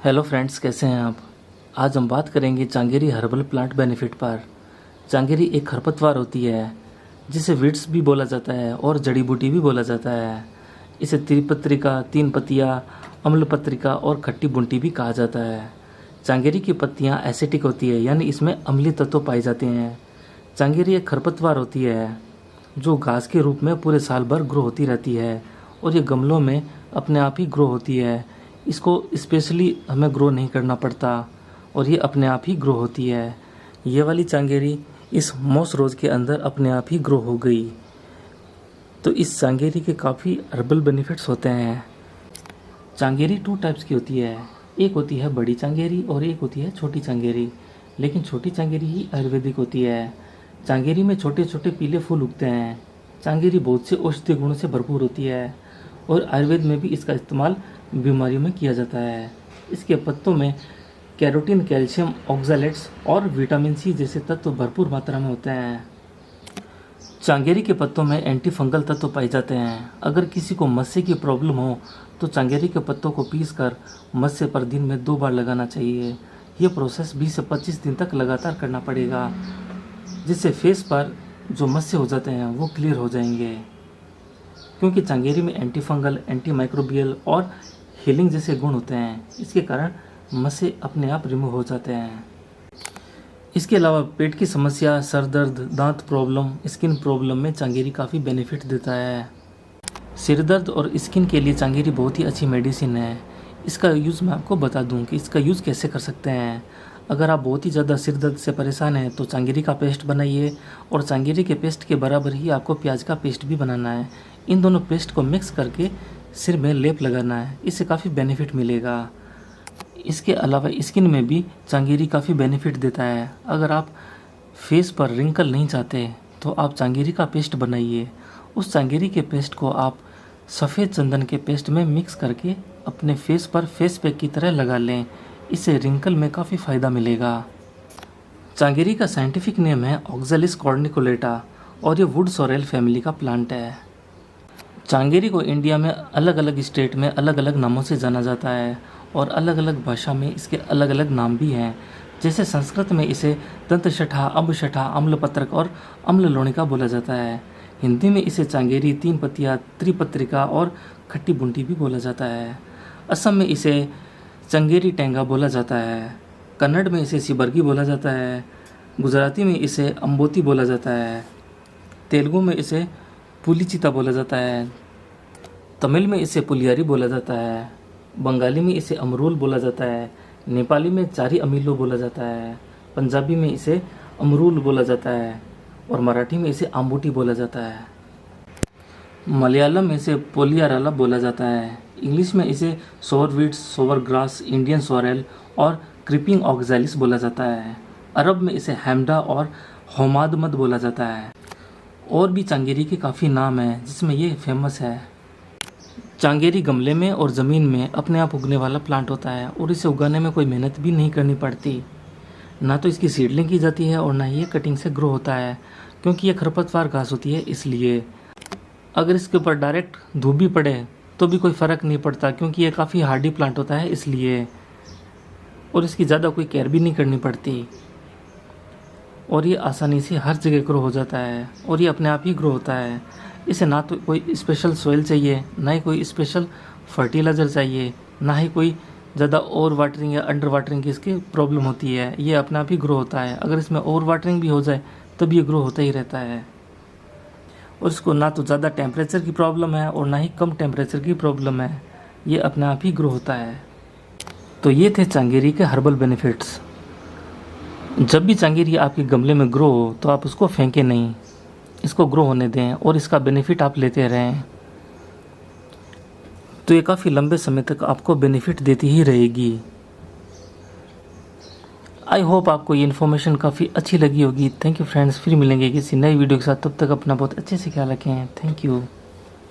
Hello friends, कैसे हैं आप। आज हम बात करेंगे चांगेरी हर्बल प्लांट बेनिफिट पर। चांगेरी एक खरपतवार होती है जिसे विड्स भी बोला जाता है और जड़ी बूटी भी बोला जाता है। इसे त्रिपत्रिका, तीन पत्तियाँ, अम्ल पत्रिका और खट्टी बूटी भी कहा जाता है। चांगेरी की पत्तियाँ एसिटिक होती है, यानी इसमें अम्लीय तत्व पाए जाते हैं। चांगेरी एक खरपतवार होती है जो घास के रूप में पूरे साल भर ग्रो होती रहती है और ये गमलों में अपने आप ही ग्रो होती है। इसको स्पेशली हमें ग्रो नहीं करना पड़ता और ये अपने आप ही ग्रो होती है। ये वाली चांगेरी इस मॉस रोज के अंदर अपने आप ही ग्रो हो गई। तो इस चांगेरी के काफ़ी हर्बल बेनिफिट्स होते हैं। चांगेरी 2 टाइप्स की होती है, एक होती है बड़ी चांगेरी और एक होती है छोटी चांगेरी। लेकिन छोटी चांगेरी ही आयुर्वेदिक होती है। चांगेरी में छोटे छोटे पीले फूल उगते हैं। चांगेरी बहुत से औषधीय गुणों से भरपूर होती है और आयुर्वेद में भी इसका इस्तेमाल बीमारियों में किया जाता है। इसके पत्तों में कैरोटीन, कैल्शियम, ऑक्सैलेट्स और विटामिन सी जैसे तत्व भरपूर मात्रा में होते हैं। चांगेरी के पत्तों में एंटी फंगल तत्व पाए जाते हैं। अगर किसी को मस्से की प्रॉब्लम हो तो चांगेरी के पत्तों को पीसकर मस्से पर दिन में 2 बार लगाना चाहिए। यह प्रोसेस 20 से 25 दिन तक लगातार करना पड़ेगा, जिससे फेस पर जो मस्से हो जाते हैं वो क्लियर हो जाएंगे। क्योंकि चांगेरी में एंटी फंगल, एंटी माइक्रोबियल और हीलिंग जैसे गुण होते हैं, इसके कारण मस्से अपने आप रिमूव हो जाते हैं। इसके अलावा पेट की समस्या, सर दर्द, दांत प्रॉब्लम, स्किन प्रॉब्लम में चांगेरी काफ़ी बेनिफिट देता है। सिर दर्द और स्किन के लिए चांगेरी बहुत ही अच्छी मेडिसिन है। इसका यूज़ मैं आपको बता दूं कि इसका यूज़ कैसे कर सकते हैं। अगर आप बहुत ही ज़्यादा सिर दर्द से परेशान हैं तो चांगेरी का पेस्ट बनाइए और चांगेरी के पेस्ट के बराबर ही आपको प्याज का पेस्ट भी बनाना है। इन दोनों पेस्ट को मिक्स करके सिर में लेप लगाना है, इससे काफ़ी बेनिफिट मिलेगा। इसके अलावा स्किन में भी चांगेरी काफ़ी बेनिफिट देता है। अगर आप फेस पर रिंकल नहीं चाहते तो आप चांगेरी का पेस्ट बनाइए। उस चांगेरी के पेस्ट को आप सफ़ेद चंदन के पेस्ट में मिक्स करके अपने फेस पर फेस पैक की तरह लगा लें, इससे रिंकल में काफ़ी फ़ायदा मिलेगा। चांगेरी का साइंटिफिक नेम है ऑक्सैलिस कॉर्निकुलेटा और ये वुड सोरेल फैमिली का प्लांट है। चांगेरी को इंडिया में अलग अलग स्टेट में अलग अलग नामों से जाना जाता है और अलग अलग भाषा में इसके अलग अलग नाम भी हैं। जैसे संस्कृत में इसे दंतशठा, अम्बशठा, अम्लपत्रक और अम्ललोणिका बोला जाता है। हिंदी में इसे चांगेरी, तीन पत्तियाँ, त्रिपत्रिका और खट्टी बूटी भी बोला जाता है। असम में इसे चंगेरी टेंगा बोला जाता है। कन्नड़ में इसे सिबर्गी बोला जाता है। गुजराती में इसे अम्बोती बोला जाता है। तेलुगु में इसे पुलिचिता बोला जाता है। तमिल में इसे पुलियारी बोला जाता है। बंगाली में इसे अमरूल बोला जाता है। नेपाली में चारी अमीलो बोला जाता है। पंजाबी में इसे अमरूल बोला जाता है और मराठी में इसे आम्बूटी बोला जाता है। मलयालम में इसे पोलियाराला बोला जाता है। इंग्लिश में इसे सोवरवीट्स, सोवरग्रास, इंडियन सोरेल और क्रीपिंग ऑक्सैलिस बोला जाता है। अरब में इसे हैमडा और होमादमद बोला जाता है। और भी चांगेरी के काफ़ी नाम हैं जिसमें ये फेमस है। चांगेरी गमले में और ज़मीन में अपने आप उगने वाला प्लांट होता है और इसे उगाने में कोई मेहनत भी नहीं करनी पड़ती। ना तो इसकी सीडलिंग की जाती है और ना ही ये कटिंग से ग्रो होता है, क्योंकि ये खरपतवार घास होती है। इसलिए अगर इसके ऊपर डायरेक्ट धूप भी पड़े तो भी कोई फ़र्क नहीं पड़ता, क्योंकि ये काफ़ी हार्डी प्लांट होता है इसलिए। और इसकी ज़्यादा कोई केयर भी नहीं करनी पड़ती और ये आसानी से हर जगह ग्रो हो जाता है और ये अपने आप ही ग्रो होता है। इसे ना तो कोई स्पेशल सॉइल चाहिए, ना ही कोई स्पेशल फर्टिलाइज़र चाहिए, ना ही कोई ज़्यादा ओवर वाटरिंग या अंडर वाटरिंग की इसकी प्रॉब्लम होती है। ये अपने आप ही ग्रो होता है। अगर इसमें ओवर वाटरिंग भी हो जाए तब ये ग्रो होता ही रहता है। और इसको ना तो ज़्यादा टेम्परेचर की प्रॉब्लम है और ना ही कम टेम्परेचर की प्रॉब्लम है। ये अपने आप ही ग्रो होता है। तो ये थे चांगेरी के हर्बल बेनिफिट्स। जब भी चांगेरी आपके गमले में ग्रो हो तो आप उसको फेंकें नहीं, इसको ग्रो होने दें और इसका बेनिफिट आप लेते रहें। तो ये काफ़ी लंबे समय तक आपको बेनिफिट देती ही रहेगी। आई होप आपको ये इन्फॉर्मेशन काफ़ी अच्छी लगी होगी। थैंक यू फ्रेंड्स, फिर मिलेंगे किसी नई वीडियो के साथ। तब तक अपना बहुत अच्छे से ख्याल रखें। Thank you.